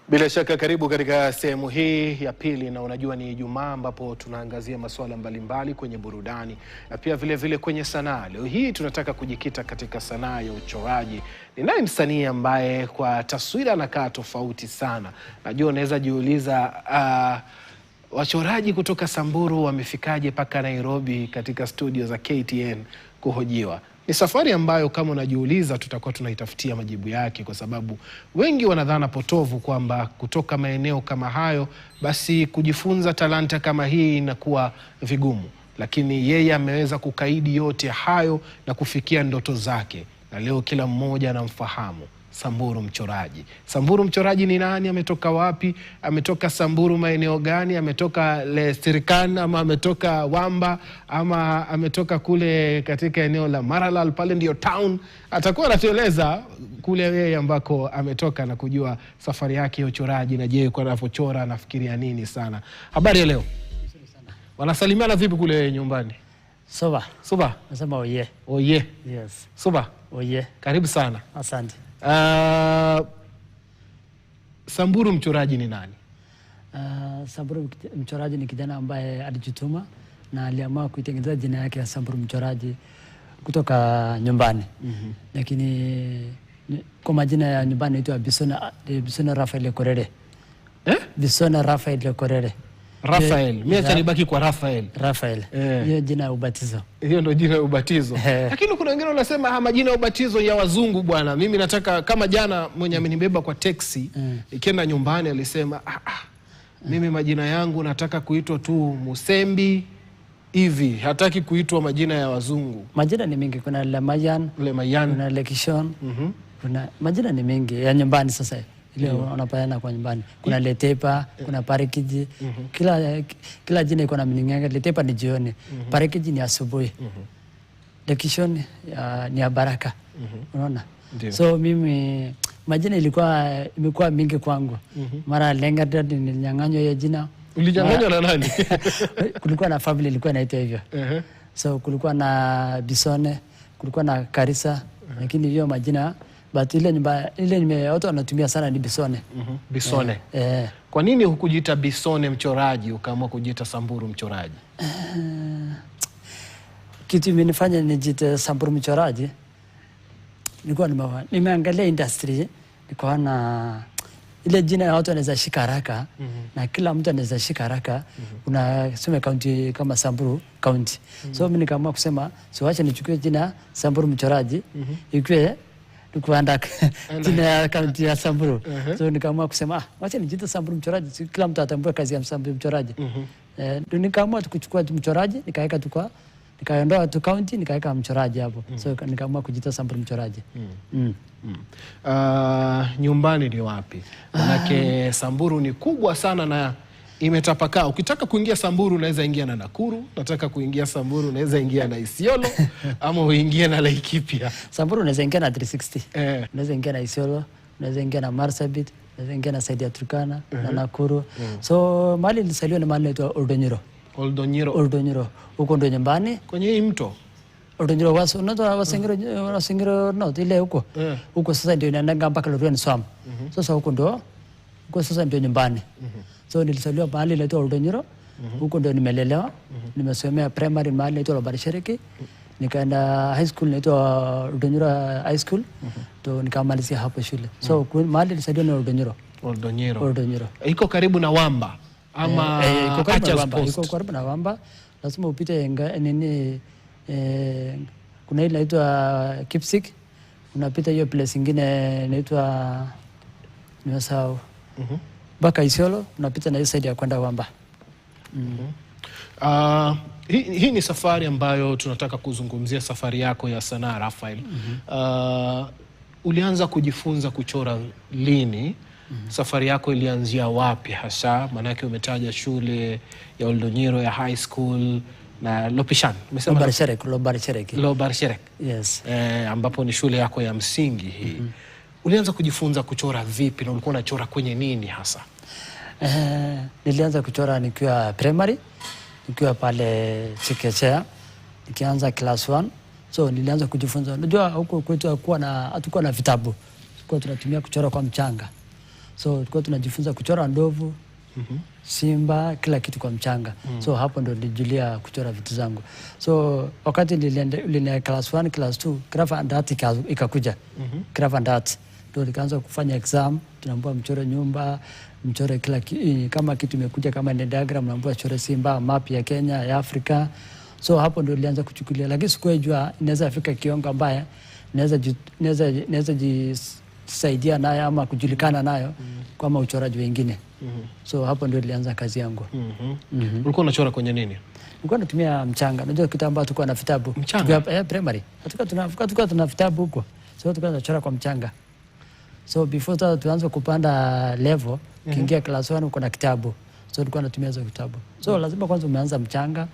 Bila shaka karibu katika sehemu hii ya pili, na unajua ni Ijumaa ambapo tunaangazia masuala mbalimbali kwenye burudani na pia vile vile kwenye sanaa. Leo hii tunataka kujikita katika sanaa ya uchoraji. Ninaye msanii ambaye kwa taswira anakaa tofauti sana. Najua unaweza jiuliza wachoraji kutoka Samburu wamefikaje paka Nairobi katika studio za KTN kuhojiwa. Ni safari ambayo kama unajiuliza tutakuwa tunaitafutia majibu yake, kwa sababu wengi wanadhana potovu kwamba kutoka maeneo kama hayo basi kujifunza talanta kama hii inakuwa vigumu, lakini yeye ameweza kukaidi yote hayo na kufikia ndoto zake, na leo kila mmoja anamfahamu Samburu Mchoraji. Samburu Mchoraji ni nani? Ametoka wapi? Ametoka Samburu maeneo gani? Ametoka Sirkan ama ametoka Wamba ama ametoka kule katika eneo la Maralal, pale ndio town? Atakuwa anatueleza kule yeye ambako ametoka na kujua safari yake ya uchoraji, na je, kwa anapochora anafikiria nini sana. Habari ya leo? Wanasalimiana vipi kule nyumbani? Soba. Soba. Nasema oye. Oye. Yes. Soba. Oye. Karibu sana. Asante. Samburu Mchoraji ni nani? Samburu Mchoraji ni kijana ambaye alijituma na aliamua kuitengeneza jina yake ya Samburu Mchoraji kutoka nyumbani. Lakini kwa majina ya nyumbani naitwa Bisona Rafael Korere. Bisona Rafael Korere. Rafael. Mimi acha nibaki kwa Rafael. Rafael. Hiyo jina ya ubatizo. Hiyo ndio jina ya ubatizo. Lakini kuna wengine wanasema majina ya ubatizo ya wazungu bwana. Mimi nataka, kama jana mwenye amenibeba kwa taxi ikienda nyumbani alisema mimi majina yangu nataka kuitwa tu Musembi hivi, hataki kuitwa majina ya wazungu. Majina ni mengi, kuna Lemayan, kuna Lekishon. Kuna majina ni mengi ya nyumbani sasa. Ile unapayana kwa nyumbani. Kuna Letepa, kuna Parikiji. Kila jina iko na meaning yake. Letepa ni jioni, Parikiji ni asubuhi. Lekishon ni ya baraka. Unaona? So mimi majina imekuwa mingi kwangu. Mara Lengadad nilinyang'anywa hiyo jina. Ulinyang'anywa na nani? Kulikuwa na family ilikuwa inaitwa hivyo. So kulikuwa na Bisone, kulikuwa na Karisa, lakini hiyo majina but ile watu wanatumia sana ni Bisone. Bisone. Kwa nini hukujiita Bisone Mchoraji ukaamua kujiita Samburu Mchoraji? Kitu imenifanya nijiite Samburu Mchoraji, nilikuwa nimeangalia industry, nikaona ile jina ya watu wanaweza shika haraka na kila mtu anaweza shika haraka. Unasema county kama Samburu county. So mimi nikaamua kusema siwache nichukue jina Samburu Mchoraji ikiwe nikuanda jina ya kaunti ya Samburu. So nikaamua kusema wacha nijiite Samburu Mchoraji, kila mtu atambue kazi ya Samburu Mchoraji. Ndio nikaamua kuchukua Mchoraji, nikaweka nikaondoa tu county, nikaweka Mchoraji hapo. So nikaamua kujiita Samburu Mchoraji. Nyumbani ni wapi? Manake Samburu ni kubwa sana na imetapakaa. Ukitaka kuingia Samburu unaweza ingia na Nakuru, nataka kuingia Samburu unaweza ingia na Isiolo ama uingie na Laikipia. Samburu unaweza ingia na 360. Unaweza ingia na Isiolo, unaweza ingia na Marsabit, unaweza ingia na Saidia Turkana na Nakuru. So mahali nilisaliwa ni mahali inaitwa Oldonyiro. Oldonyiro. Huko ndio nyumbani. Kwenye hii mto Oldonyiro Wasingiro no ile huko. Huko sasa ndio inaenda mpaka Lorien Swamp. Sasa huko sasa ndio nyumbani. So nilisaliwa mahali inaitwa Oldonyiro. Huko ndio nimelelewa. Nimesomea primary mahali inaitwa Lobarishiriki. Nikaenda high school inaitwa Oldonyiro High School. To nikamalizia hapo shule. So mahali nilisaliwa ni Oldonyiro. Iko karibu na Wamba ama iko karibu na Wamba. Iko karibu na Wamba. Lazima upite kuna ile inaitwa Kipsik. Unapita hiyo place nyingine inaitwa nimesahau. Baka Isiolo, unapita na hiyo side ya kwenda Wamba. Hii ni safari ambayo tunataka kuzungumzia, safari yako ya sanaa Rafael. Ulianza kujifunza kuchora lini? Safari yako ilianzia wapi hasa? Manake umetaja shule ya Oldonyiro ya high school na Lopishan. Lobarishirek. Yes. Ambapo ni shule yako ya msingi hii. Ulianza kujifunza kuchora vipi na ulikuwa unachora kwenye nini hasa? Nilianza kuchora nikiwa primary, nikiwa pale chekechea, nikianza class 1. So nilianza kujifunza. Unajua huko kwetu hatukuwa na vitabu. Tulikuwa tunatumia kuchora kwa mchanga. So tulikuwa tunajifunza kuchora ndovu, simba, kila kitu kwa mchanga. So hapo ndo nilijulia kuchora vitu zangu. So wakati nilienda class 1, class 2, craft and art ikakuja. Craft and art ndo nikaanza kufanya exam, tunaambiwa mchore nyumba, mchore kila kama kitu imekuja kama ni diagram, naambiwa chore simba, map ya Kenya, ya Afrika. So hapo ndo nilianza kuchukulia, lakini sikujua inaweza afika kiongo mbaya, naweza jisaidia nayo ama kujulikana nayo kama uchoraji wengine. So hapo ndio nilianza kazi yangu. Ulikuwa unachora kwenye nini? Nilikuwa natumia mchanga. Unajua kitambo tulikuwa na vitabu. Primary. Tulikuwa tuna vitabu huko. So tulikuwa tunachora kwa mchanga. So before tuanze kupanda level, kiingia class 1 uko na kitabu. So tulikuwa natumia hizo vitabu. So lazima kwanza umeanza mchanga,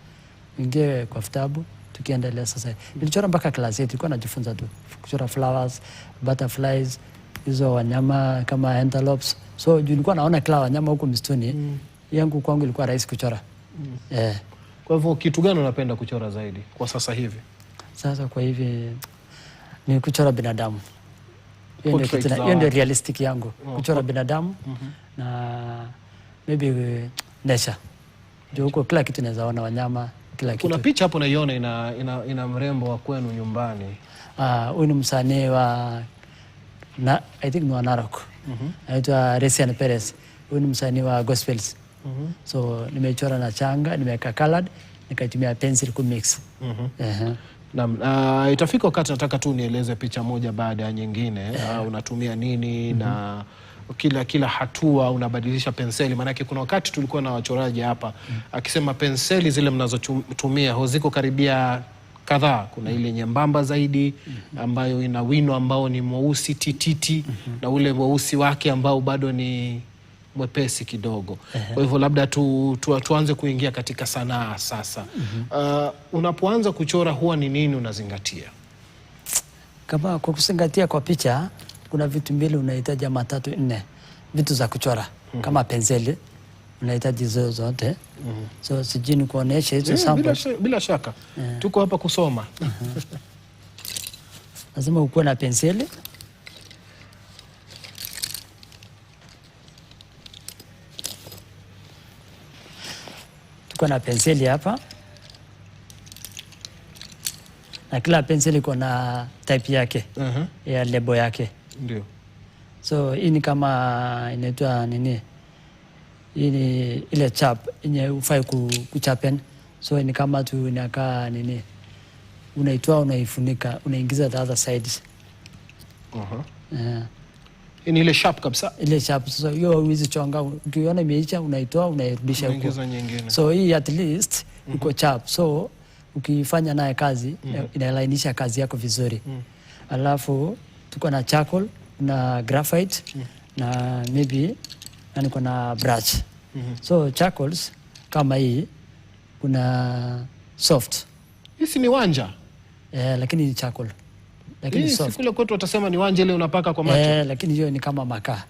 ingie kwa vitabu, tukiendelea sasa. Nilichora mpaka class 8, tulikuwa najifunza tu kuchora flowers, butterflies, hizo wanyama kama antelopes. So nilikuwa naona kila wanyama huko msituni, yangu kwangu ilikuwa rahisi kuchora. Kwa hivyo kitu gani unapenda kuchora zaidi kwa sasa hivi? Sasa kwa hivi ni kuchora binadamu. Hiyo ndio realistic yangu, kuchora binadamu na maybe nature. Ndio huko kila kitu naweza ona wanyama, kila kitu. Kuna picha hapo naiona ina mrembo wa kwenu nyumbani. Huyu ni msanii wa I think ni wa Narok. Anaitwa Resian Perez. Huyu ni msanii wa gospels. So nimechora na changa, nimeweka colored, nikaitumia pencil kumix. Naam, itafika wakati nataka tu nieleze picha moja baada ya nyingine. Unatumia nini na kila hatua unabadilisha penseli, maana kuna wakati tulikuwa na wachoraji hapa akisema penseli zile mnazotumia ziko karibia kadhaa. Kuna ile nyembamba zaidi ambayo ina wino ambao ni mweusi tititi na ule mweusi wake ambao bado ni mwepesi kidogo. Kwa hivyo labda tuanze kuingia katika sanaa sasa. Unapoanza kuchora huwa ni nini unazingatia? Kama kwa kuzingatia kwa picha, kuna vitu mbili unahitaji, 3 4 vitu za kuchora. Kama penseli unahitaji zote. So sijini kuonesha hizo sample. Bila shaka. Tuko hapa kusoma. Lazima ukuwe na penseli. Tuko na penseli hapa. Na kila penseli iko na type yake. Ya lebo yake. Ndio. So hii ni kama inaitwa nini? Hii ni ile chap yenye ufai kuchapen. So ni kama tu inakaa nini? Unaitoa, unaifunika, unaingiza the other sides. Ni ile sharp kabisa. Ile sharp. So hiyo hizi chonga, ukiona imeisha unaitoa, unairudisha huko. So hii at least iko sharp. So ukifanya naye kazi inalainisha kazi yako vizuri. Alafu tuko na charcoal na graphite na maybe niko na brush. So charcoals kama hii kuna soft. Hii ni wanja. Lakini ni charcoal. Lakini soft. Kule kwetu watasema ni wanja ile unapaka kwa macho. Lakini hiyo ni kama makaa.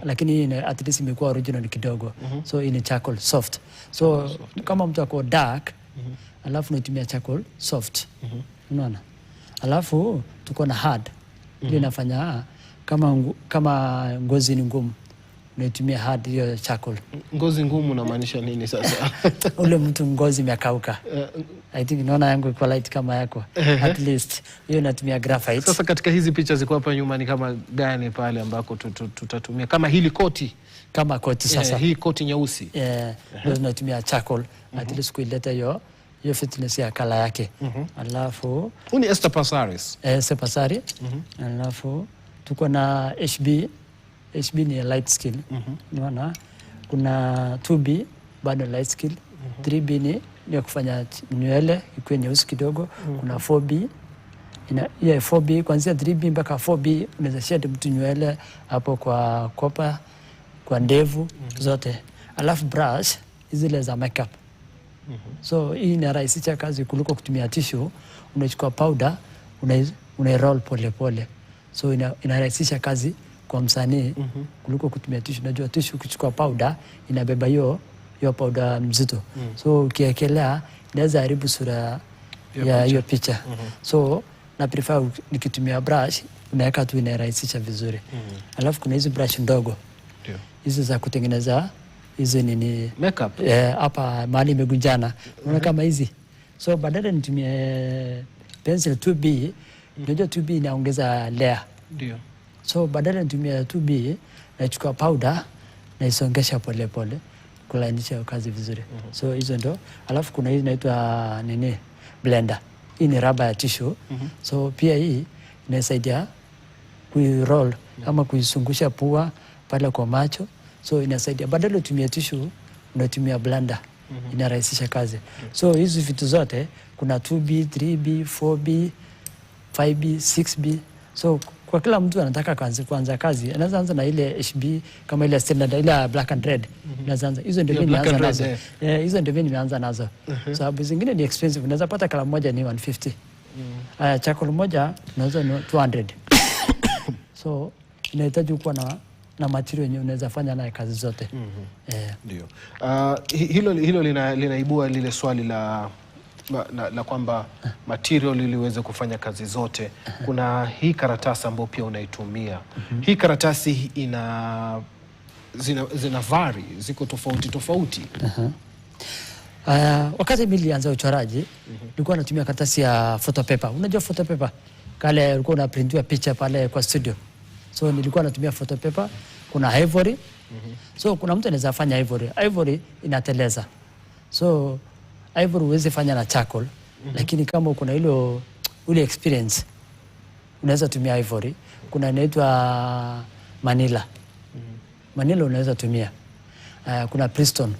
Lakini hii at least imekuwa original kidogo. So hii ni charcoal soft. So kama mtu ako dark, alafu unatumia charcoal soft. Unaona? Alafu tuko na hard. Ile inafanya kama ngozi ni ngumu, unaitumia hard hiyo charcoal. Ngozi ngumu unamaanisha nini sasa? Ule mtu ngozi imekauka. I think naona yangu iko light kama yako. At least hiyo natumia graphite. Sasa katika hizi picha ziko hapa nyuma ni kama gani pale ambako tutatumia kama hili koti? Kama koti sasa. Hii koti nyeusi. Ndio natumia charcoal. At least kuileta hiyo fitness ya kala yake. Alafu huni Esther Passaris. Esther Passaris. Alafu tuko na HB. HB ni light skill. Unaona? Kuna 2B bado light skill. 3B ni kufanya nywele ikuwe nyeusi kidogo. Kuna 4B. Ina 4B kuanzia 3B mpaka 4B unaweza shade mtu nywele hapo kwa kopa, kwa ndevu zote. Alafu brush zile za makeup. So hii inarahisisha kazi kuliko kutumia tissue. Unachukua powder, unairoll pole pole. So inarahisisha kazi kwa msanii kuliko kutumia tissue. Unajua tissue ukichukua powder inabeba hiyo powder mzito. So ukiekelea inaweza haribu sura ya hiyo picha. So na prefer nikitumia brush, unaweka tu, inarahisisha vizuri. Alafu kuna hizo brush ndogo. hizo za kutengeneza hizo nini makeup hapa mahali imegunjana, unaona kama hizi. So badala nitumie pencil 2B, unajua 2B inaongeza layer. Ndio. So badala nitumie 2B, nachukua powder na isongesha pole pole kulainisha kazi vizuri. So hizo ndo. Alafu kuna hii inaitwa nini? Blender. Hii ni raba ya tissue. So pia hii inasaidia kuiroll ama kuisungusha pua pale kwa macho. So inasaidia badala utumie tissue unatumia blender. Inarahisisha kazi. So hizi vitu zote kuna 2B, 3B, 4B, 5B, 6B. So kwa kila mtu anataka kuanza kazi, anaweza anza na ile HB kama ile standard ile black and red. Anza hizo ndio mimi nimeanza nazo. Hizo ndio mimi nimeanza nazo. Sababu zingine ni expensive. Unaweza pata kala moja ni 150. Chakula moja unaweza ni 200. So inahitaji kuwa na material yenye unaweza fanya naye kazi zote. Ndio. Hilo linaibua lile swali la kwamba material iliweze kufanya kazi zote. Kuna hii karatasi ambayo pia unaitumia. Hii karatasi zina vary, ziko tofauti. Wakati mimi nilianza uchoraji, nilikuwa natumia karatasi ya photopaper. Unajua photopaper? Kale ulikuwa unaprintiwa picha pale kwa studio. So nilikuwa natumia photopaper, kuna ivory. So kuna mtu anaweza fanya ivory. Ivory inateleza. So ivory huwezi fanya na charcoal, lakini kama kuna ile experience unaweza tumia ivory. Kuna inaitwa Manila. Manila unaweza tumia. Kuna Preston.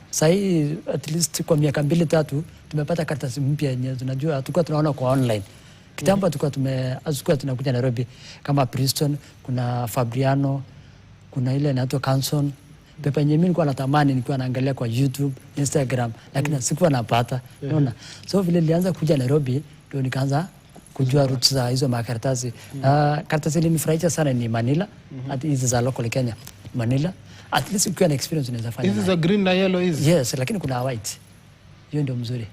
Sasa hii at least kwa miaka 2-3 tumepata karatasi mpya yenyewe tunajua tulikuwa tunaona kwa online. Kitambo tulikuwa tunakuja Nairobi kama Preston, kuna Fabriano, kuna ile inaitwa Canson. Pepa yenyewe nilikuwa natamani nikiwa naangalia kwa YouTube, Instagram, lakini sikuwa napata. Unaona? So vile nilianza kuja Nairobi ndio nikaanza kujua roots za hizo makaratasi. Karatasi ilinifurahisha sana ni Manila, hata hizi za local Kenya. Manila, at least ukiwa na experience unaweza fanya. Hizi za green na yellow hizi? Yes, lakini kuna white. Hiyo ndio mzuri.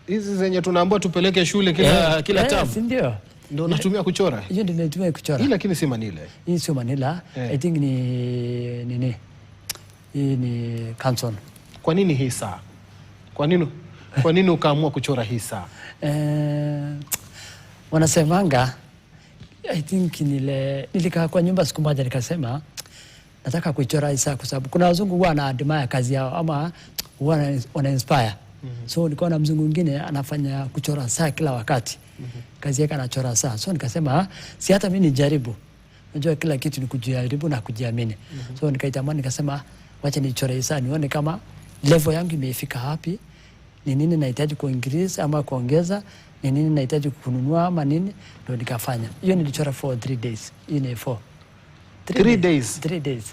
Hizi zenye tunaambiwa tupeleke shule kila term. Ndio. Ndio natumia kuchora. Hiyo ndio natumia kuchora. Hii lakini si Manila. Hii sio Manila. I think ni nini? Hii ni Canson. Kwa nini hii saa? Kwa nini ukaamua kuchora hii saa? Wanasemanga, I think nilikaa kwa nyumba siku moja nikasema nataka kuchora hii saa kwa sababu kuna wazungu huwa wanaadmire kazi yao ama huwa wana inspire. So nilikuwa na mzungu mwingine anafanya kuchora saa kila wakati. Kazi yake anachora saa. So nikasema si hata mimi nijaribu. Unajua kila kitu ni kujaribu na kujiamini. So nikaitamani nikasema wacha nichore hii saa nione kama level yangu imefika wapi. Ni nini nahitaji kuongeza ama kuongeza, ni nini nahitaji kununua ama nini, ndio nikafanya. Hiyo nilichora for 3 days. Hii ni 4. 3 days. 3 days.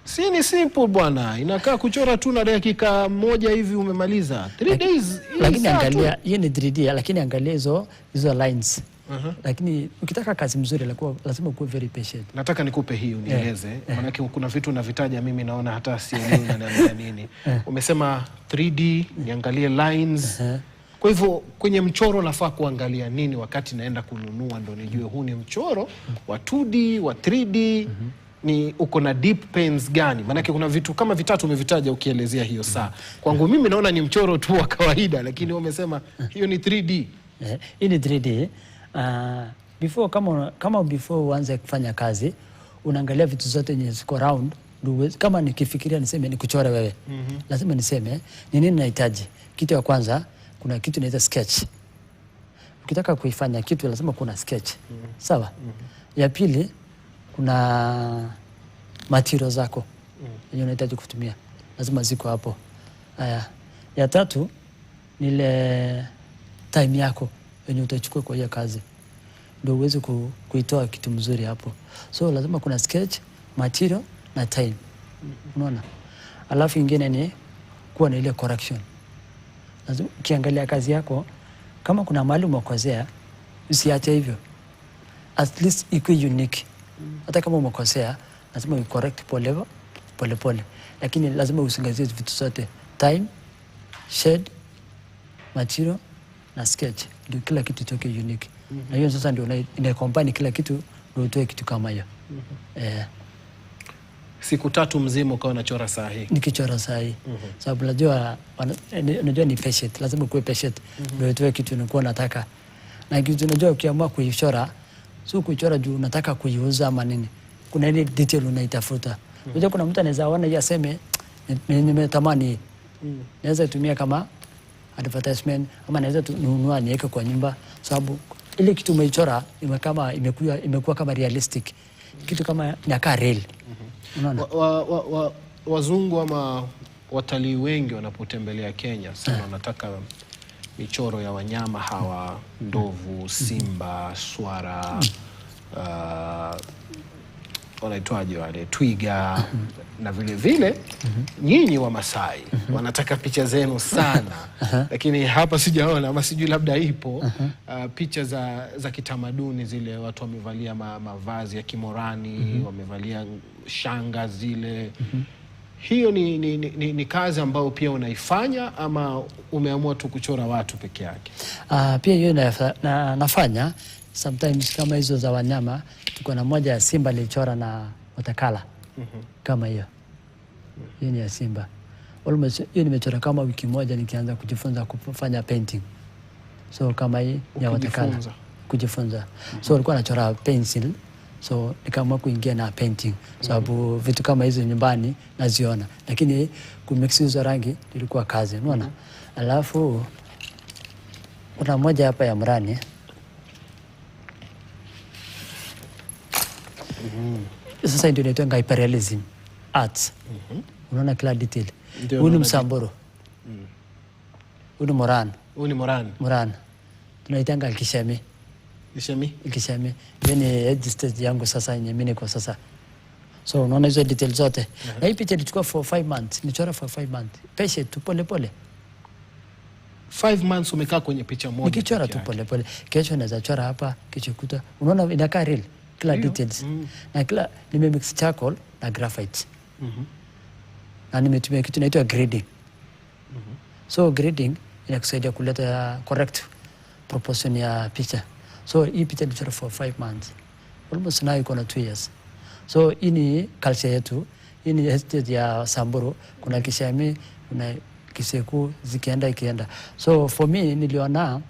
Si ni simple bwana. Inakaa kuchora tu na dakika moja hivi umemaliza. 3 days. Lakini angalia, hii ni 3D, lakini angalia hizo lines. Lakini ukitaka kazi mzuri lazima ukuwe very patient. Nataka nikupe hii unieleze. Maana kuna vitu navitaja mimi naona hata sielewi na nini. Umesema 3D, niangalie lines. Kwa hivyo kwenye mchoro nafaa kuangalia nini wakati naenda kununua ndo nijue huu ni mchoro wa 2D, wa 3D, ni uko na deep pains gani? Maana kuna vitu kama vitatu umevitaja ukielezea hiyo saa. Kwangu mimi naona ni mchoro tu wa kawaida, lakini umesema hiyo ni 3D. Hii ni 3D. Before uanze kufanya kazi, unaangalia vitu zote yenye ziko round. Kama nikifikiria niseme nikuchore wewe, lazima niseme ni nini nahitaji. Kitu ya kwanza, kuna kitu inaitwa sketch. Ukitaka kuifanya kitu lazima kuna sketch. Sawa? Ya pili, kuna material zako yenye unahitaji kutumia. Lazima ziko hapo. Ya tatu, ni ile time yako yenye utachukua kwa hiyo kazi. Ndio uweze kuitoa kitu mzuri hapo. So lazima kuna sketch, material na time. Unaona? Alafu ingine ni kuwa na ile correction. Lazima ukiangalia kazi yako kama kuna mahali umekosea usiache hivyo. At least ikuwe unique. Hata kama umekosea lazima ucorrect pole pole. Lakini lazima usingazie vitu zote. Time, shade, material na sketch. Ndio kila kitu itoke unique. Na hiyo sasa ndio ina combine kila kitu ndio utoe kitu kama hiyo. Siku 3 mzima ukawa unachora saa hii? Nikichora saa hii. Sababu unajua ni patient, lazima kuwe patient ndio itoe kitu unakuwa unataka. Na kitu unajua ukiamua kuichora, sio kuichora juu unataka kuiuza ama nini. Kuna ile detail unaitafuta. Unajua kuna mtu anaweza ona yaseme nimetamani. Naweza tumia kama advertisement ama naweza tununua niweke kwa nyumba, sababu ile kitu umeichora imekuwa kama realistic. Kitu kama inakaa real. Unaona? Wazungu ama watalii wengi wanapotembelea Kenya sana wanataka michoro ya wanyama hawa, ndovu, simba, swara, wanaitwaje wale, twiga, na vile vile nyinyi wa Masai wanataka picha zenu sana. Lakini hapa sijaona, ama sijui labda ipo picha za kitamaduni zile, watu wamevalia mavazi ya Kimorani, wamevalia shanga zile. Hiyo ni kazi ambayo pia unaifanya ama umeamua tu kuchora watu peke yake? Pia hiyo nafanya sometimes. Kama hizo za wanyama, tuko na moja ya simba nilichora na watakala kama hiyo. Hiyo ni ya simba. Almost hiyo nimechora kama wiki moja nikianza kujifunza kufanya painting. So kama hii ya watakala kujifunza. So nilikuwa nachora pencil, so nikaamua kuingia na painting sababu vitu kama hizo nyumbani naziona, lakini kumix hizo rangi ilikuwa kazi, unaona. Alafu kuna moja hapa ya Murani. Sasa ndio inaitwa hyperrealism arts. Unaona kila detail. Huyu ni Msamburu. Huyu ni Moran. Huyu ni Moran. Moran. Tunaitanga Kishemi. Kishemi. Ni edge stage yangu sasa yenye mimi niko sasa. So unaona hizo details zote. Na hii picha ilichukua for 5 months. Nichora for 5 months. Patient tu pole pole. 5 months umekaa kwenye picha moja. Nikichora tu pole pole. Kesho naweza chora hapa, kesho kuta. Unaona inakaa real. Kila details. Na kila nimemix charcoal na graphite. Na nimetumia kitu inaitwa grading. So grading inakusaidia kuleta correct proportion ya picha. So hii picha nilichora for 5 months. Almost now iko na 2 years. So hii ni culture yetu. Hii ni heritage ya Samburu. Kuna Kishemi, kuna Kiseku, ikienda. So for me niliona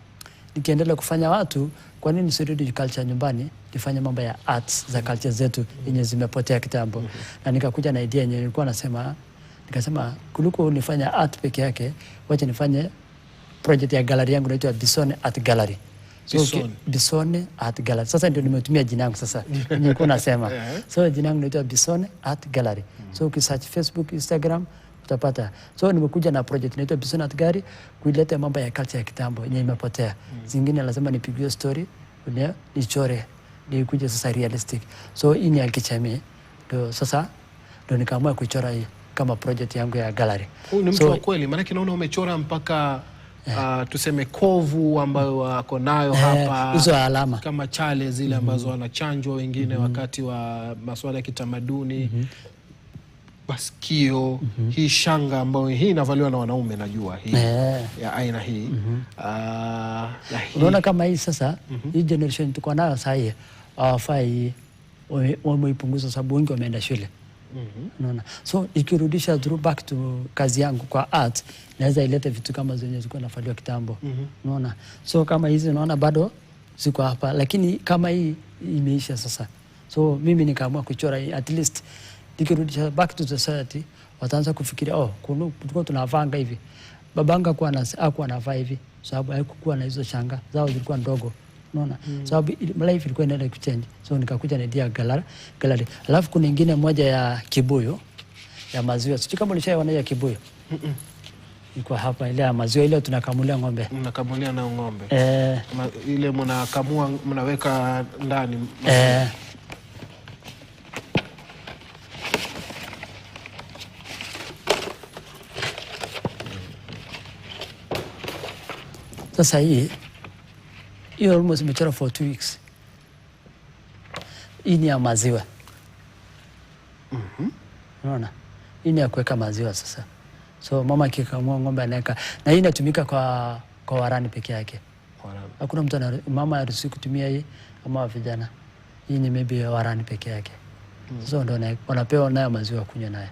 nikiendelea kufanya watu, kwa nini nisirudi culture nyumbani, nifanye mambo ya arts za culture zetu yenye zimepotea kitambo. Na nikakuja na idea yenye nilikuwa nikasema kuliko nifanya art peke yake, wacha nifanye project ya gallery yangu inaitwa Bisone Art Gallery. So Bisone Art Gallery. Sasa ndio nimetumia jina langu sasa. Nilikuwa nasema. So jina langu inaitwa Bisone Art Gallery. So ukisearch Facebook, Instagram utapata. So nimekuja na project inaitwa Bisone Art Gallery kuileta mambo ya culture ya kitambo yenye imepotea. Zingine lazima nipigie story, nichore, nikuje sasa realistic. So hii ni ya Kichemi. Ndio sasa ndio nikaamua kuichora hii kama project yangu ya gallery. Huyu ni mtu wa kweli, maana naona umechora mpaka tuseme kovu ambayo wako nayo hapa. Hizo alama kama chale zile ambazo wanachanjwa wengine wakati wa masuala ya kitamaduni. Baskio, hii shanga ambayo hii inavaliwa na wanaume najua hii ya aina hii. Unaona kama hii sasa, hii generation tuko nayo sasa hii, hawafai wameipunguza sababu wengi wameenda shule. Unaona. So ikirudisha back to kazi yangu kwa art, naweza ileta vitu kama zenye zilikuwa nafaliwa kitambo. Unaona. So kama hizi unaona bado ziko hapa, lakini kama hii imeisha sasa. So mimi nikaamua kuchora hii, at least ikirudisha back to society, wataanza kufikiria tulikuwa tunavanga hivi. Babanga hakuwa anavaa hivi sababu haikuwa na hizo shanga zao, zilikuwa ndogo. Unaona. Sababu life ilikuwa inaenda kuchange. So nikakuja na idea gallery. Alafu kuna nyingine moja ya kibuyu ya maziwa. Sio kama ulishaona ya kibuyu. Iko hapa ile ya maziwa, ile tunakamulia ng'ombe. Mnakamulia na ng'ombe. Ile mnakamua mnaweka ndani. Sasa hii almost imechora for 2 weeks. Hii ni ya maziwa. Unaona? Hii ni ya kuweka maziwa sasa. So mama akikamua ng'ombe anaweka. Na hii inatumika kwa warani peke yake. Hakuna mtu mama haruhusiwi kutumia hii ama vijana. Hii ni maybe warani peke yake. So ndio wanapewa nayo maziwa kunywa nayo.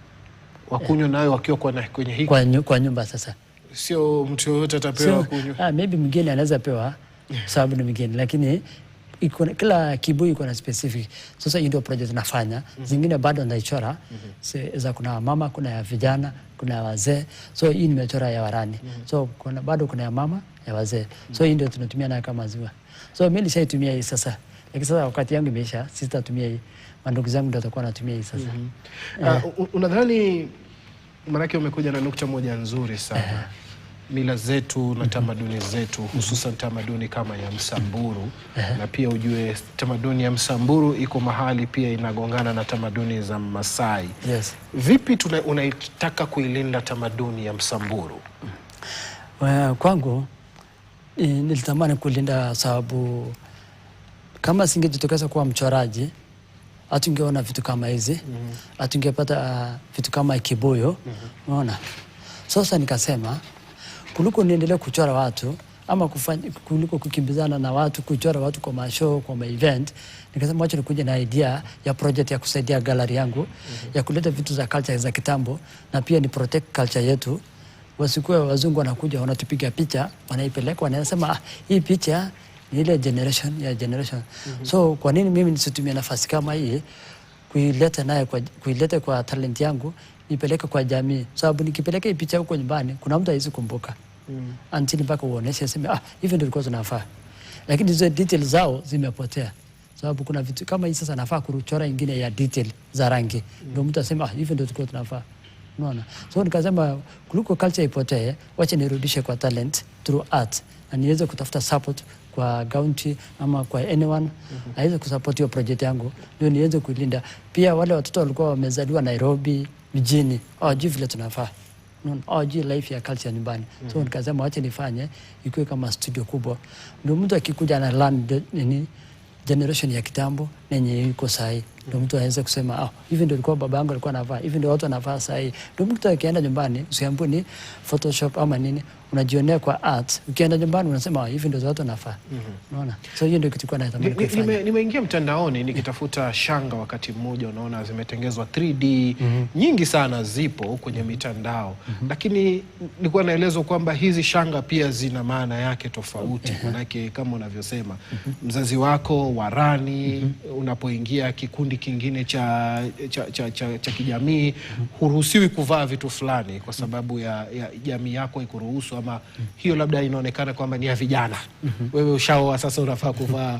Wakunywa nayo wakiwa kwenye hiki kwa nyumba sasa. Sio mtu yote atapewa kunywa. Maybe mgeni anaweza pewa sababu ni mgeni, lakini kila kibuyu iko na specific. Sasa hiyo ndio project nafanya. Zingine bado naichora. Za kuna mama, kuna ya vijana, kuna ya wazee. So hii nimechora ya warani. So bado kuna ya mama, ya wazee. So hii ndio tunatumia nayo kama maziwa. So mimi nishaitumia hii sasa. Lakini sasa wakati yangu imeisha, sitatumia hii. Mandugu zangu ndio watakuwa wanatumia hii sasa. Unadhani, manake umekuja na nukta moja nzuri sana. Mila zetu na tamaduni zetu, hususan tamaduni kama ya Msamburu, na pia ujue tamaduni ya Msamburu iko mahali pia inagongana na tamaduni za Masai. Yes. Vipi unaitaka kuilinda tamaduni ya Msamburu? Kwangu nilitamani kulinda sababu kama singejitokeza kuwa mchoraji, hatungeona vitu kama hizi, hatungepata vitu kama kibuyu, unaona. Sasa nikasema kuliko niendelee kuchora watu ama kuliko kukimbizana na watu, kuchora watu kwa mashow, kwa event, nikasema wacha nikuje na idea ya project ya kusaidia gallery yangu, ya kuleta vitu za culture za kitambo na pia ni protect culture yetu. Wasikuwe wazungu wanakuja wanatupiga picha, wanaipeleka, wanasema hii picha ni ile generation. So kwa nini mimi nisitumie nafasi kama hii kuileta kwa talent yangu, nipeleke kwa jamii? Sababu nikipeleka hii picha huko nyumbani, kuna mtu hawezi kumbuka. Until mpaka uoneshe sema hivi ndio ilikuwa tunafaa. Lakini hizo details zao zimepotea. Sababu kuna vitu kama hii sasa nafaa kuchora ingine ya detail za rangi. Ndio mtu asema hivi ndio tulikuwa tunafaa. Unaona? So nikasema kuliko culture ipotee, wacha nirudishe kwa talent through art na niweze kutafuta support kwa county ama kwa anyone aweze kusupport hiyo project yangu ndio niweze kuilinda. Pia wale watoto walikuwa wamezaliwa Nairobi mjini, hawajui vile tunafaa. Hawajui life ya culture nyumbani. So nikasema wacha nifanye ikuwe kama studio kubwa. Ndio mtu akikuja na learn generation ya kitambo na yenye iko sahi. Ndio mtu aweze kusema hivi ndio ilikuwa baba yangu alikuwa anavaa, hivi ndio watu wanavaa sahi. Ndio mtu akienda nyumbani usiambiwe ni Photoshop ama nini, unajionea kwa art. Ukienda nyumbani unasema hivi ndio watu wanafaa. Unaona? So hiyo ndio kitu kwa natamani kufanya. Nimeingia mtandaoni nikitafuta shanga wakati mmoja, unaona zimetengezwa 3D nyingi sana zipo kwenye mitandao. Lakini nilikuwa naelezwa kwamba hizi shanga pia zina maana yake tofauti. Manake kama unavyosema mzazi wako warani, unapoingia kikundi kingine cha kijamii huruhusiwi kuvaa vitu fulani kwa sababu ya jamii yako ikuruhusu, ama hiyo labda inaonekana kwamba ni ya vijana. Wewe ushaoa sasa unafaa kuvaa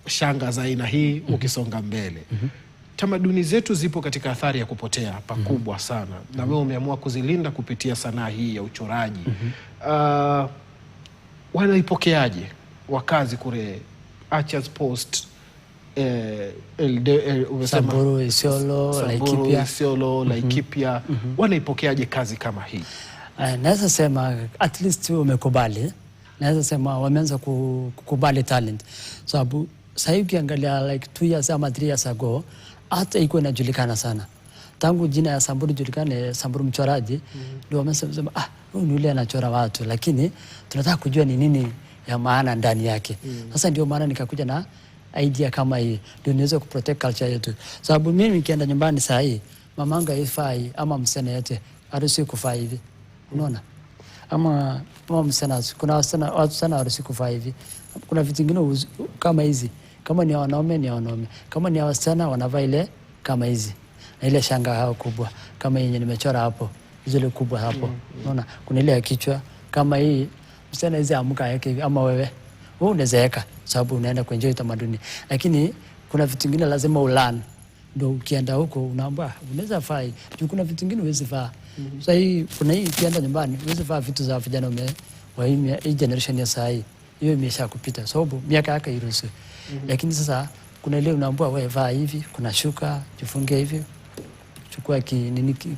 shanga za aina hii ukisonga mbele. Tamaduni zetu zipo katika athari ya kupotea pakubwa sana, na wewe umeamua kuzilinda kupitia sanaa hii ya uchoraji. Wanaipokeaje wakazi kule Archers Post, Samburu, Isiolo, Laikipia, wanaipokeaje kazi kama hii? Naweza sema at least umekubali. Naweza sema wameanza kukubali talent. Sababu sasa hivi ukiangalia like 2 years ama 3 years ago hata iko inajulikana sana. Tangu jina ya Samburu julikane, Samburu mchoraji, ndio wamesema huyu ni yule anachora watu, lakini tunataka kujua ni nini ya maana ndani yake. Sasa ndio maana nikakuja na idea kama hii, ndio niweze kuprotect culture yetu. Sababu mimi nikienda nyumbani saa hii, mamangu haifai ama msana yote harusi kufaa hivi. Unaona? Ama msana, kuna watu sana harusi kufaa hivi. Kuna vitu vingine kama hizi. Kama ni wanaume ni wanaume. Kama ni wasichana wanavaa ile kama hizi. Na ile shanga hao kubwa kama yenye nimechora hapo. Hizo ile kubwa hapo. Unaona? Kuna ile ya kichwa kama hii. Msichana hizi amuka yake hivi ama wewe unazeeka sababu unaenda kuenjoy tamaduni. Lakini kuna vitu vingine lazima ulearn. Ndio ukienda huko unaambia unaweza fai. Kuna vitu vingine huwezi faa. Sasa hii kuna hii ukienda nyumbani huwezi faa vitu za vijana wa hii generation ya saa hii. Hiyo imesha kupita sababu miaka yake iruhusu. Lakini sasa kuna ile unaambia wewe vaa hivi, kuna shuka, jifunge hivi. Chukua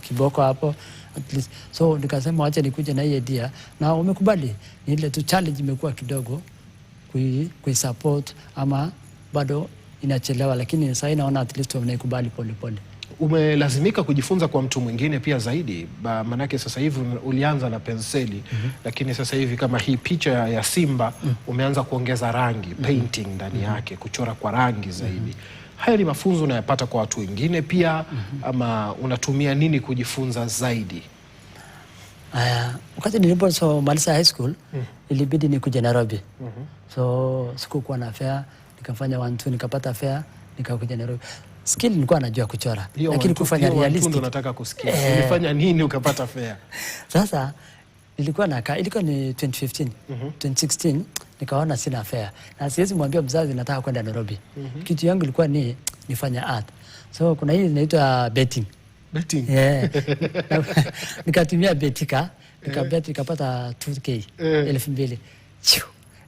kiboko hapo at least. So nikasema acha nikuje na hii idea na umekubali. Ni ile tu challenge imekuwa kidogo support ama bado inachelewa, lakini sasa naona at least wanaikubali pole pole. Umelazimika kujifunza kwa mtu mwingine pia zaidi, manake sasa hivi ulianza na penseli, lakini sasa hivi kama hii picha ya simba umeanza kuongeza rangi, painting ndani yake, kuchora kwa rangi zaidi. haya ni mafunzo unayapata kwa watu wengine pia ama unatumia nini kujifunza zaidi? Wakati nilipomaliza high school ilibidi nikuje Nairobi. So sikukuwa na fare, nikafanya 1-2 nikapata fare, nikakuja Nairobi. Skill nilikuwa najua kuchora, lakini kufanya realistic ndio nataka kusikia. Ulifanya nini ukapata fare? Sasa ilikuwa ni 2015, 2016 nikaona sina fare. Na siwezi mwambia mzazi nataka kwenda Nairobi. Kitu yangu ilikuwa ni nifanya art. So kuna hii inaitwa betting. Betting? Yeah. Nikatumia betika, nikapata 2K, 2,000.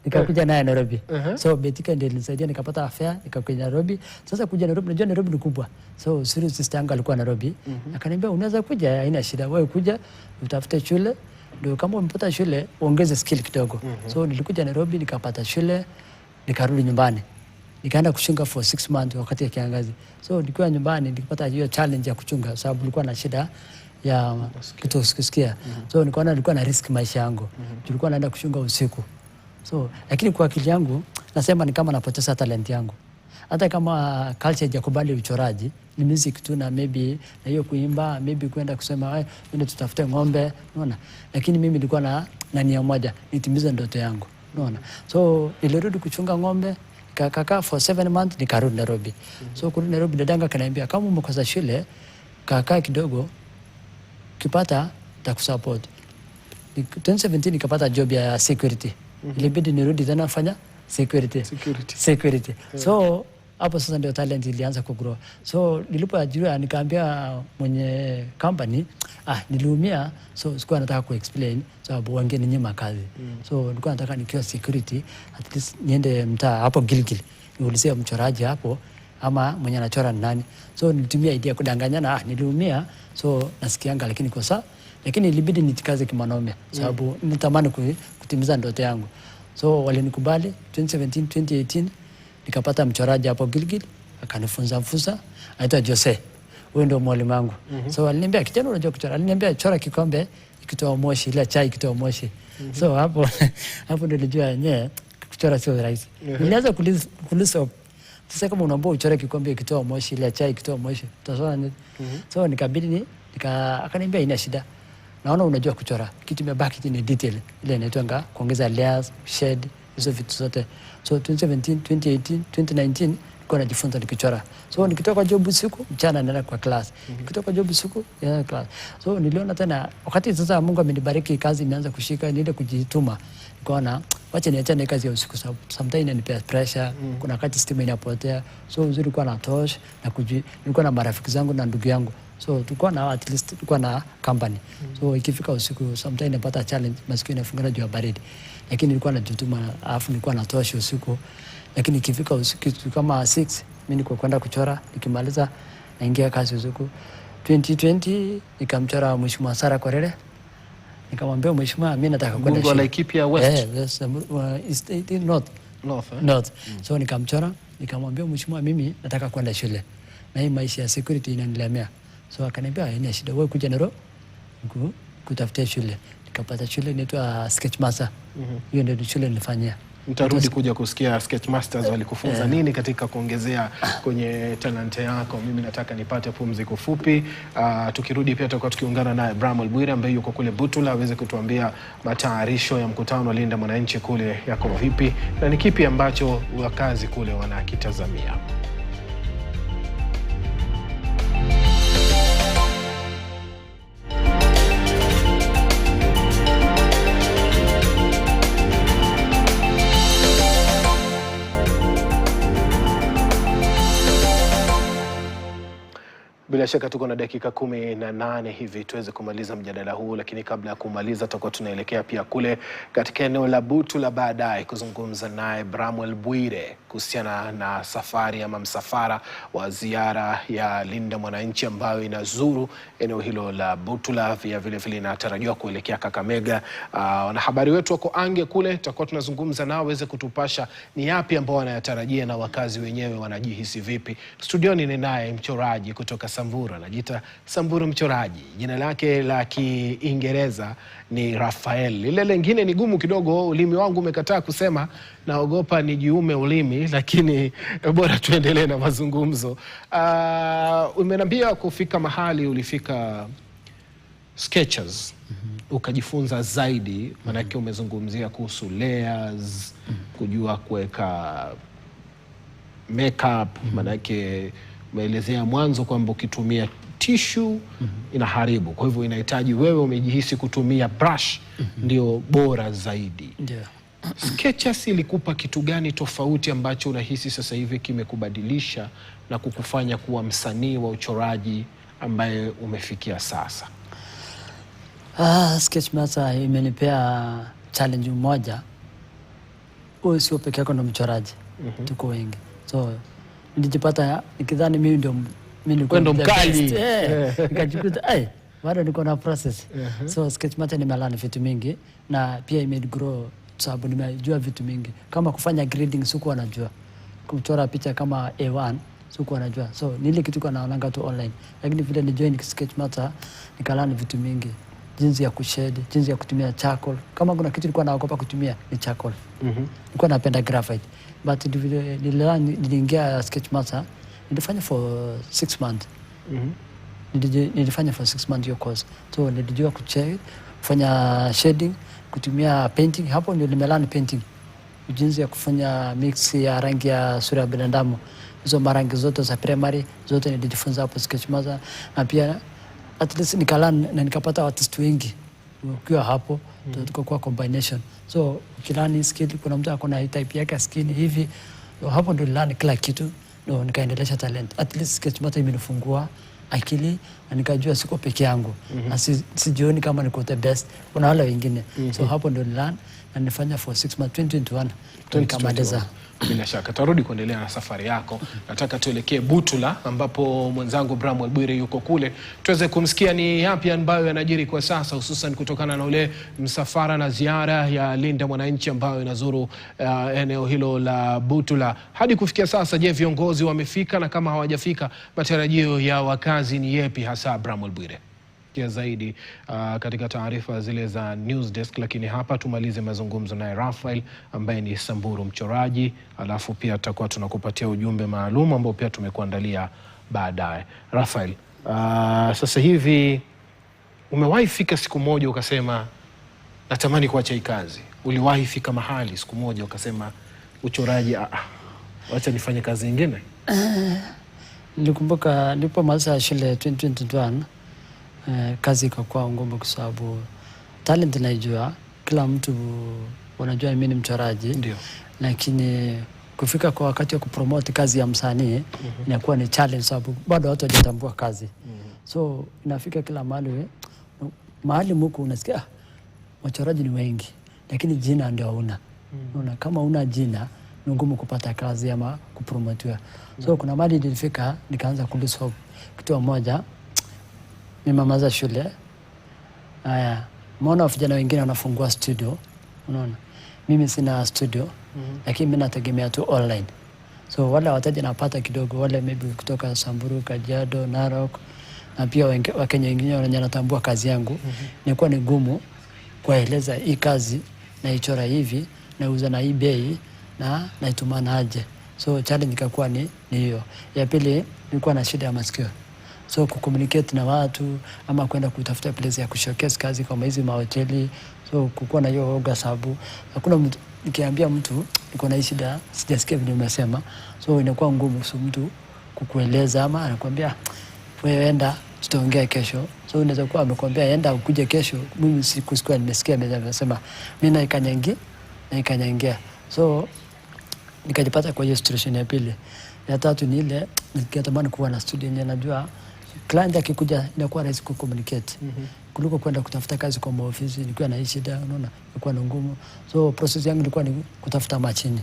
Nikakuja naye Nairobi. So betika ndio ilinisaidia nikapata fare, nikakuja Nairobi. Sasa kuja Nairobi, najua Nairobi ni kubwa. So serious sister yangu alikuwa Nairobi. Akaniambia unaweza kuja, haina shida. Wewe kuja, utafute shule. Ndio kama umepata shule, uongeze skill kidogo. So nilikuja Nairobi, nikapata shule, nikarudi nyumbani. Nikaenda kuchunga for 6 months wakati ya kiangazi. So nikiwa nyumbani nikapata hiyo challenge ya kuchunga sababu nilikuwa na shida ya kusikia. So nilikuwa na risk maisha yangu. Tulikuwa naenda kuchunga usiku. So lakini kwa akili yangu nasema ni kama napoteza talent yangu. Hata kama culture haijakubali uchoraji, ni music tu na maybe na hiyo kuimba, maybe kwenda kusema ndio tutafute ng'ombe, unaona. Lakini mimi nilikuwa na nia moja, nitimize ndoto yangu, unaona. So nilirudi kuchunga ng'ombe. Kaka for 7 months nikarudi Nairobi. So kurudi Nairobi dadanga kaniambia kama umekosa shule kaka kidogo kipata takusupport. 2017 nikapata job ya security. Ilibidi nirudi tena fanya security. So hapo sasa ndio talent ilianza kugrow. So nilipoajiriwa nikaambia mwenye company niliumia, so sikuwa nataka kuexplain sababu wangeninyima kazi. So nilikuwa nataka nikiwa security at least niende mtaa hapo Gilgil niulizie mchoraji hapo ama mwenye anachora ni nani. So nilitumia idea kudanganyana niliumia, so nasikianga lakini kwa sasa lakini ilibidi nitikaze kimanome sababu nitamani kutimiza ndoto yangu. So walinikubali 2017 2018 nikapata mchoraji hapo Gilgil akanifunza anaitwa Jose. Huyo ndio mwalimu wangu. So aliniambia kijana unajua kuchora. Aliniambia chora kikombe ikitoa moshi, ile chai ikitoa moshi. So hapo ndio nilijua yenyewe kuchora sio rahisi. Nilianza kuliso sasa kama unaomba uchore kikombe ikitoa moshi, ile chai ikitoa moshi. Utasoma nini? So nikabidi akaniambia ina shida. Naona unajua kuchora. Kitu imebaki ni detail. Ile inaitwa kuongeza layers, shade, hizo vitu zote. So 2017, 2018, 2019 nilikuwa najifunza nikichora. So nikitoka job usiku, mchana naenda kwa class. Nikitoka job usiku, naenda class. So niliona tena wakati sasa Mungu amenibariki kazi imeanza kushika, niende kujituma. Nikaona wacha niachane kazi ya usiku sababu sometimes inanipea pressure, kuna wakati stima inapotea. So uzuri kwa na tosh na nilikuwa na marafiki zangu na ndugu yangu. So tulikuwa na at least tulikuwa na company. So ikifika usiku sometimes napata challenge, masikio inafungana juu ya baridi. Lakini nilikuwa najituma, alafu nilikuwa natoa usiku. Lakini ikifika usiku kama 6 mimi niko kwenda kuchora, nikimaliza naingia kazi usiku. 2020 nikamchora Mheshimiwa Sara Korere. Nikamwambia Mheshimiwa mimi nataka kwenda shule. Bunge la Laikipia West. North. So nikamchora, nikamwambia Mheshimiwa mimi nataka kwenda shule. Na hii maisha ya security inanilemea. So akaniambia haina shida, wewe kuja Nairobi kutafutia shule. Nikapata shule inaitwa Sketchmaster. Hiyo ndio shule nilifanyia. Nitarudi kuja kusikia Sketchmasters walikufunza nini katika kuongezea kwenye talanta yako. Mimi nataka nipate pumziko fupi. Tukirudi pia tutakuwa tukiungana naye Bramwell Bwire ambaye yuko kule Butula aweze kutuambia matayarisho ya mkutano wa Linda Mwananchi kule yako vipi na ni kipi ambacho wakazi kule wanakitazamia. Bila shaka tuko na dakika 18 hivi tuweze kumaliza mjadala huu, lakini kabla ya kumaliza tutakuwa tunaelekea pia kule katika eneo la Butula baadaye kuzungumza naye Bramwell Bwire kuhusiana na safari ama msafara wa ziara ya Linda Mwananchi ambayo inazuru eneo hilo la Butula, vile vile inatarajiwa kuelekea Kakamega. Wanahabari wetu wako ange kule, tutakuwa tunazungumza nao waweze kutupasha ni yapi ambao wanayatarajia na wakazi wenyewe wanajihisi vipi. Studioni ni naye mchoraji kutoka Samburu, anajiita Samburu mchoraji. Jina lake la Kiingereza ni Rafael. Lile lingine ni gumu kidogo, ulimi wangu umekataa kusema, naogopa nijiume ulimi. swali, lakini bora tuendelee na mazungumzo. Umeniambia kufika mahali ulifika Skechers, ukajifunza zaidi, manake umezungumzia kuhusu layers, kujua kuweka makeup, manake umeelezea mwanzo kwamba ukitumia tissue inaharibu, kwa hivyo inahitaji wewe umejihisi kutumia brush ndio bora zaidi. Ndio. Skechers ilikupa kitu gani tofauti ambacho unahisi sasa hivi kimekubadilisha na kukufanya kuwa msanii wa uchoraji ambaye umefikia sasa? Sketchmaster imenipea challenge moja. Wewe sio peke yako ndo mchoraji. Tuko wengi. So nilijipata nikidhani mimi ndio ndo mkali. Nikajikuta bado niko na process. So Sketchmaster nimelana vitu mingi na pia imegrow sababu nimejua vitu mingi. Kama kufanya grading sikuwa najua. Kuchora picha kama A1 sikuwa najua. So nile kitu kwa naonanga tu online. Lakini vile ni join Sketchmaster nikalana vitu mingi. Jinsi ya kushade, jinsi ya kutumia charcoal. Kama kuna kitu nilikuwa naogopa kutumia ni charcoal. Nilikuwa napenda graphite. But niliingia Sketchmaster, nilifanya for 6 months. Nilifanya for 6 months hiyo course. So nilijua kuchade, kufanya shading, kutumia painting. Hapo ndio nimelana painting. Jinsi ya kufanya mix ya rangi ya sura ya binadamu. Hizo marangi zote za primary, zote nilijifunza hapo Sketchmaster. Na pia at least nikalana na nikapata artist wengi ukiwa hapo, tukakuwa combination. So ukilani skill, kuna mtu akona type yake skin hivi, hapo ndo nilani kila kitu, ndo nikaendelesha talent. At least Sketchmaster imenifungua akili na nikajua siko peke yangu. Na sijioni kama niko the best, kuna wale wengine. So hapo ndo nilani na nifanya for 6 months 2021 nikamaliza. Bila shaka tarudi kuendelea na safari yako. Nataka tuelekee Butula ambapo mwenzangu Bramwell Bwire yuko kule, tuweze kumsikia ni yapi ambayo yanajiri kwa sasa, hususan kutokana na ule msafara na ziara ya Linda Mwananchi ambayo inazuru eneo hilo la Butula. Hadi kufikia sasa, je, viongozi wamefika, na kama hawajafika matarajio ya wakazi ni yepi hasa? Bramwell Bwire kia zaidi katika taarifa zile za News Desk, lakini hapa tumalize mazungumzo naye Raphael ambaye ni Samburu mchoraji, alafu pia tutakuwa tunakupatia ujumbe maalum ambao pia tumekuandalia baadaye. Raphael, sasa hivi umewahi fika siku moja ukasema natamani kuacha hii kazi? Uliwahi fika mahali siku moja ukasema uchoraji wacha nifanye kazi nyingine? Nilikumbuka nilipomaliza shule 2021, kazi ikakuwa ngumu kwa sababu talent naijua, kila mtu wanajua mimi ni mchoraji. Ndio. Lakini kufika kwa wakati wa kupromote kazi ya msanii inakuwa ni challenge sababu bado watu hawajatambua kazi. So inafika kila mahali mko unasikia wachoraji ni wengi lakini jina ndio hauna. Unaona, kama una jina ni ngumu kupata kazi ama kupromotiwa. So kuna mahali nilifika nikaanza kulose hope. Kitu moja, nimemaliza shule. Mbona vijana wengine wanafungua studio? Unaona, mimi sina studio, lakini mimi nategemea tu online. So wale wateja napata kidogo, wale maybe kutoka Samburu, Kajiado, Narok, na pia Wakenya wengine wanatambua kazi yangu. Inakuwa ni ngumu kueleza hii kazi naichora hivi, nauza na hii bei, na naitumana aje. So challenge ikakuwa ni hiyo. Ya pili, nilikuwa na shida ya masikio. So kucommunicate na watu ama kwenda kutafuta place ya kushowcase kazi kama hizi mahoteli. So kukuwa na hiyo oga sababu hakuna mtu, nikiambia mtu niko na shida sijasikia vile umesema, so inakuwa ngumu so mtu kukueleza, ama anakuambia wewe enda tutaongea kesho. So unaweza kuwa amekwambia enda ukuje kesho, mimi sikuwa nimesikia amesema mimi naikanyangia. So nikajipata kwa hiyo situation ya pili. Ya tatu ni ile nikitamani kuwa na studio yenye najua client akikuja inakuwa rahisi kucommunicate. Kuliko kwenda kutafuta kazi kwa ofisi nikiwa na shida, unaona, ilikuwa ngumu. So process yangu ilikuwa ni kutafuta machine.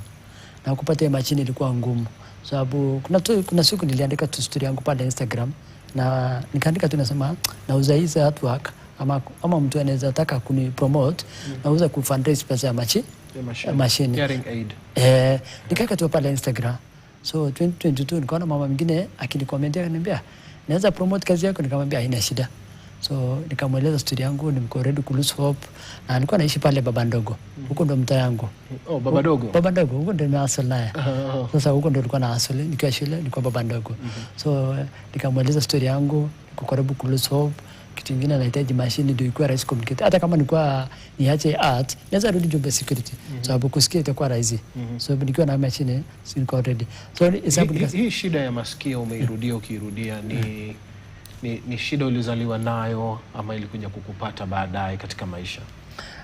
Na kupata machine ilikuwa ngumu. Sababu kuna siku niliandika tu story yangu pale Instagram na nikaandika tu nasema nauza hizi artwork ama mtu anaweza taka kuni promote, nauza ku fundraise pesa ya machine. Hearing aid. Nikaweka tu pale Instagram. So 2022 nikaona mama mwingine akinikomentia akaniambia naweza promote kazi yako, nikamwambia haina shida. So nikamweleza story yangu, niko ready ku lose hope, na nilikuwa naishi pale Baba Ndogo. Huko ndo mtaa yangu. Oh, Baba Ndogo. Baba Ndogo, huko ndo nimehustle naye. Sasa huko ndo nilikuwa na hustle, nikiwa shule nilikuwa Baba Ndogo. So nikamweleza story yangu, niko karibu ku lose hope. Kitu kingine nahitaji mashine ndio ikuwa rahisi communicate. Hata kama nilikuwa niache art, naweza rudi job security. Sababu kusikia itakuwa rahisi. So nikiwa na mashine niko ready. So hii shida ya masikio umeirudia ukirudia ni shida ulizaliwa nayo ama ilikuja kukupata baadaye katika maisha?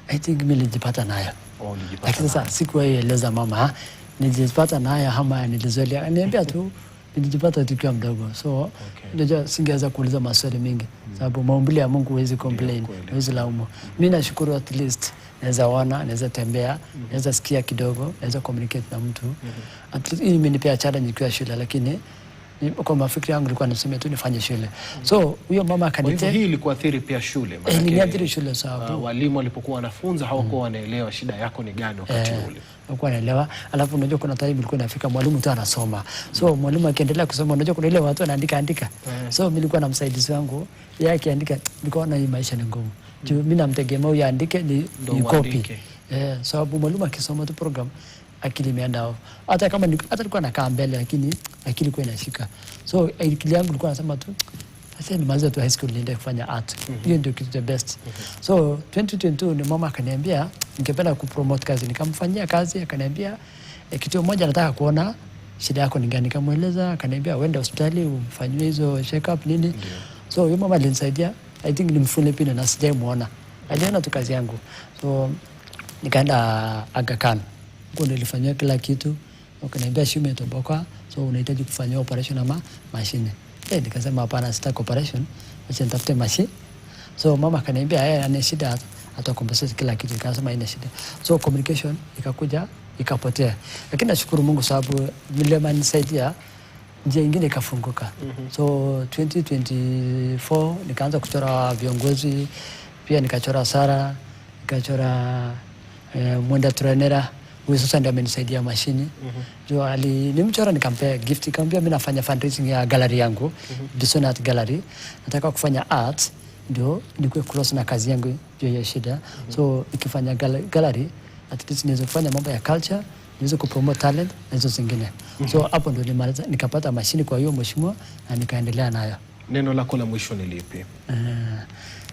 I think mimi nilijipata nayo. Oh, nilijipata. Lakini sasa sikueleza mama nilijipata nayo ama nilizoea. Niambia tu nilijipata tukiwa mdogo. So ndio singeweza kuuliza maswali mengi. Sababu maumbile ya Mungu huwezi complain, huwezi laumu. Mimi nashukuru at least naweza ona, naweza tembea, naweza sikia kidogo, naweza communicate na mtu. At least hii imenipea challenge nikiwa shule, lakini kwa mafikiri yangu nilikuwa nasema tu nifanye shule. So huyo mama akanitea. Hii ilikuathiri pia shule. Iliniathiri shule sababu walimu walipokuwa wanafunza hawakuwa wanaelewa shida yako ni gani wakati ule. Hawakuwa wanaelewa. Alafu unajua kuna time ilikuwa inafika mwalimu tu anasoma. So mwalimu akiendelea kusoma, unajua kuna ile watu wanaandika. So mimi nilikuwa na msaidizi wangu, yeye akiandika nilikuwa na hii maisha ni ngumu. Juu mimi namtegemea yeye aandike ni copy. Sababu mwalimu akisoma tu program akili imeenda. Hata kama hata alikuwa anakaa mbele, lakini akili kwa inashika. So akili yangu ilikuwa nasema tu sasa nimaliza tu high school niende kufanya art. Hiyo ndio kitu the best. So 2022 ni mama akaniambia ningependa kupromote kazi. Nikamfanyia kazi, akaniambia kitu moja nataka kuona shida yako ni gani. Nikamweleza, akaniambia uende hospitali ufanywe hizo check up nini. So huyo mama alinisaidia. I think nimfune pina na sijamuona. Aliona tu kazi yangu. So nikaenda Aga Khan. Huko nilifanyia kila kitu. Wakaniambia shimo imetoboka, so unahitaji kufanyia operation ama mashine. Nikasema hapana, sitaki operation, acha nitafute mashine. So mama akaniambia ana shida, atakompensate kila kitu. Nikasema ina shida. So communication ikakuja ikapotea. Lakini nashukuru Mungu sababu nilema nisaidia, njia nyingine ikafunguka. So 2024 nikaanza kuchora viongozi, pia nikachora Sara, nikachora Mwenda Trainera. Huyu sasa ndio amenisaidia mashini. Jo nimchora nikampea gift, nikamwambia mimi nafanya fundraising ya gallery yangu, Bison Art Gallery. Nataka kufanya art ndio nikuwe close na kazi yangu hiyo ya shida. So nikifanya gallery at least niweze kufanya mambo ya culture, niweze kupromote talent na hizo zingine. So hapo ndio nimaliza nikapata mashini kwa hiyo mheshimiwa na nikaendelea nayo. Neno lako la mwisho ni lipi?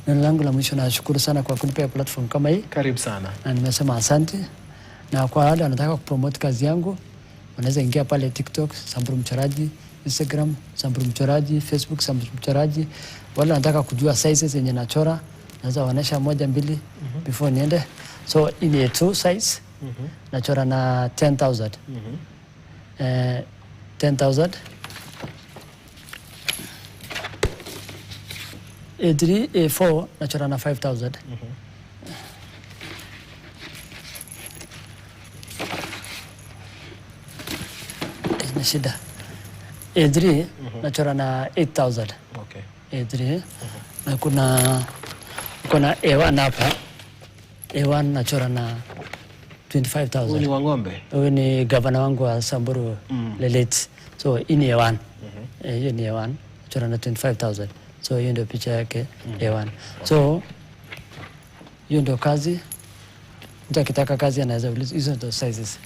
Neno langu la mwisho, nashukuru sana kwa kunipa platform kama hii. Karibu sana. Na nimesema asante. Na kwa wale wanataka kupromote kazi yangu, wanaweza ingia pale TikTok Samburu Mchoraji, Instagram Samburu Mchoraji, Facebook Samburu Mchoraji. Wale wanataka kujua sizes zenye nachora, naweza waonesha moja mbili before niende. So ini 2 size. Nachora na 10,000. 10,000. A3, A4 nachora na 5,000. Shida. A3 nachora na 8,000. Okay. A3. Na kuna A1 hapa. A1 nachora na 25,000. Huyu ni wa ng'ombe? Huyu ni gavana wangu wa Samburu Lelet. So hii ni A1. Hiyo ni A1. Nachora na 25,000. So hiyo ndio picha yake A1. So hiyo ndio kazi. Mtu akitaka kazi anaweza uliza hizo ndio sizes.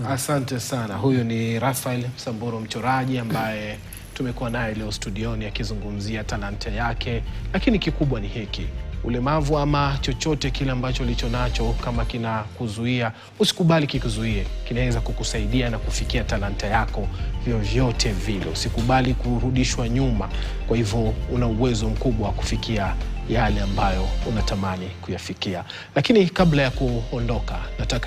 Asante sana. Huyu ni Raphael Samburu Mchoraji ambaye tumekuwa naye leo studioni akizungumzia talanta yake, lakini kikubwa ni hiki: ulemavu ama chochote kile ambacho ulicho nacho kama kina kuzuia, usikubali kikuzuie. Kinaweza kukusaidia na kufikia talanta yako vyovyote vile. Usikubali kurudishwa nyuma. Kwa hivyo una uwezo mkubwa wa kufikia yale ambayo unatamani kuyafikia. Lakini kabla ya kuondoka, nataka